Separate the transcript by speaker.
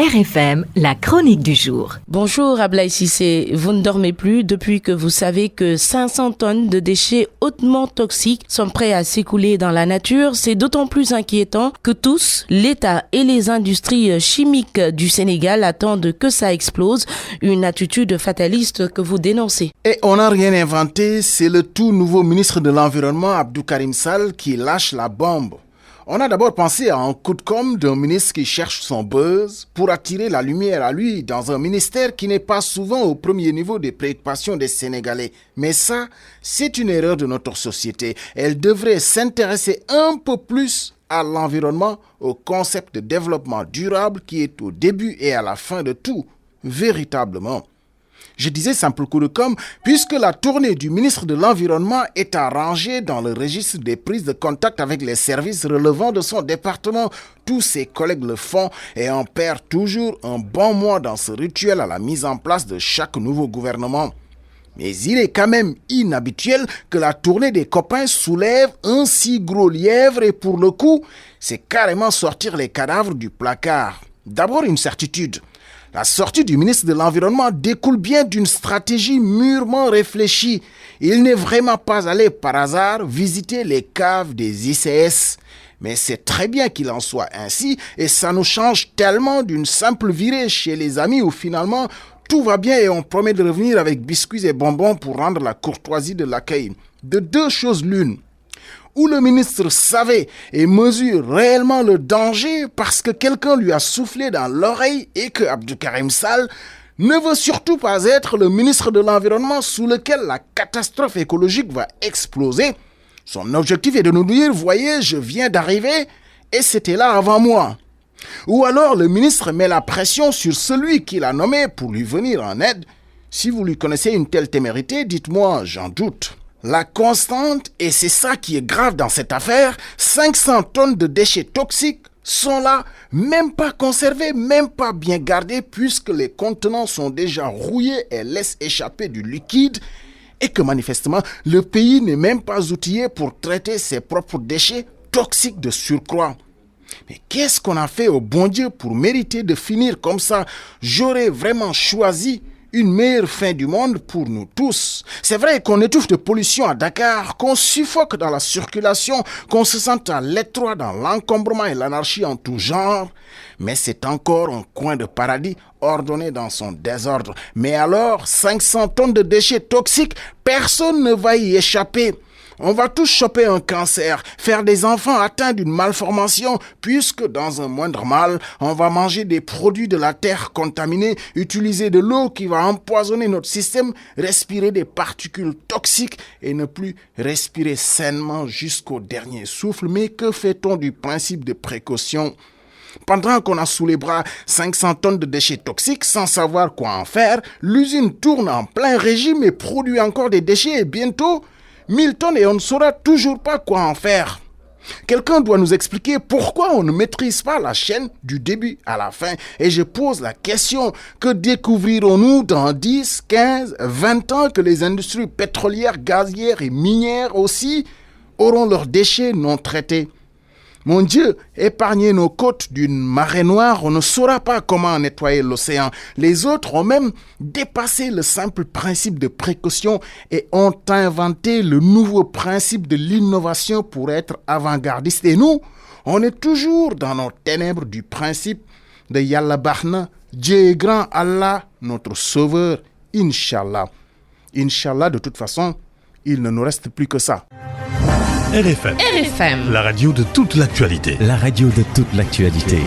Speaker 1: RFM, la chronique du jour.
Speaker 2: Bonjour Ablaye Cissé, vous ne dormez plus depuis que vous savez que 500 tonnes de déchets hautement toxiques sont prêts à s'écouler dans la nature. C'est d'autant plus inquiétant que tous, l'État et les industries chimiques du Sénégal attendent que ça explose, une attitude fataliste que vous dénoncez.
Speaker 3: Et on n'a rien inventé, c'est le tout nouveau ministre de l'Environnement, Abdou Karim Sall, qui lâche la bombe. On a d'abord pensé à un coup de com' d'un ministre qui cherche son buzz pour attirer la lumière à lui dans un ministère qui n'est pas souvent au premier niveau des préoccupations des Sénégalais. Mais ça, c'est une erreur de notre société. Elle devrait s'intéresser un peu plus à l'environnement, au concept de développement durable qui est au début et à la fin de tout, véritablement. Je disais simple coup de com' puisque la tournée du ministre de l'Environnement est arrangée dans le registre des prises de contact avec les services relevant de son département. Tous ses collègues le font et on perd toujours un bon mois dans ce rituel à la mise en place de chaque nouveau gouvernement. Mais il est quand même inhabituel que la tournée des copains soulève un si gros lièvre et pour le coup, c'est carrément sortir les cadavres du placard. D'abord une certitude. La sortie du ministre de l'Environnement découle bien d'une stratégie mûrement réfléchie. Il n'est vraiment pas allé par hasard visiter les caves des ICS. Mais c'est très bien qu'il en soit ainsi et ça nous change tellement d'une simple virée chez les amis où finalement tout va bien et on promet de revenir avec biscuits et bonbons pour rendre la courtoisie de l'accueil. De deux choses l'une. Où le ministre savait et mesure réellement le danger parce que quelqu'un lui a soufflé dans l'oreille et que Abdou Karim Sall ne veut surtout pas être le ministre de l'Environnement sous lequel la catastrophe écologique va exploser. Son objectif est de nous dire, voyez, je viens d'arriver et c'était là avant moi. Ou alors le ministre met la pression sur celui qui l'a nommé pour lui venir en aide. Si vous lui connaissez une telle témérité, dites-moi, j'en doute. La constante, et c'est ça qui est grave dans cette affaire, 500 tonnes de déchets toxiques sont là, même pas conservés, même pas bien gardés, puisque les contenants sont déjà rouillés et laissent échapper du liquide, et que manifestement, le pays n'est même pas outillé pour traiter ses propres déchets toxiques de surcroît. Mais qu'est-ce qu'on a fait au bon Dieu pour mériter de finir comme ça? J'aurais vraiment choisi une meilleure fin du monde pour nous tous. C'est vrai qu'on étouffe de pollution à Dakar, qu'on suffoque dans la circulation, qu'on se sent à l'étroit dans l'encombrement et l'anarchie en tout genre. Mais c'est encore un coin de paradis ordonné dans son désordre. Mais alors, 500 tonnes de déchets toxiques, personne ne va y échapper. On va tous choper un cancer, faire des enfants atteints d'une malformation, puisque dans un moindre mal, on va manger des produits de la terre contaminés, utiliser de l'eau qui va empoisonner notre système, respirer des particules toxiques et ne plus respirer sainement jusqu'au dernier souffle. Mais que fait-on du principe de précaution ? Pendant qu'on a sous les bras 500 tonnes de déchets toxiques sans savoir quoi en faire, l'usine tourne en plein régime et produit encore des déchets et bientôt 1000 tonnes et on ne saura toujours pas quoi en faire. Quelqu'un doit nous expliquer pourquoi on ne maîtrise pas la chaîne du début à la fin. Et je pose la question, que découvrirons-nous dans 10, 15, 20 ans que les industries pétrolières, gazières et minières aussi auront leurs déchets non traités? Mon Dieu, épargnez nos côtes d'une marée noire, on ne saura pas comment nettoyer l'océan. Les autres ont même dépassé le simple principe de précaution et ont inventé le nouveau principe de l'innovation pour être avant-gardistes. Et nous, on est toujours dans nos ténèbres du principe de Yalla Bahna, Dieu est grand, Allah, notre sauveur, Inch'Allah. Inch'Allah, de toute façon, il ne nous reste plus que ça.
Speaker 4: RFM. La radio de toute l'actualité.
Speaker 5: La radio de toute l'actualité.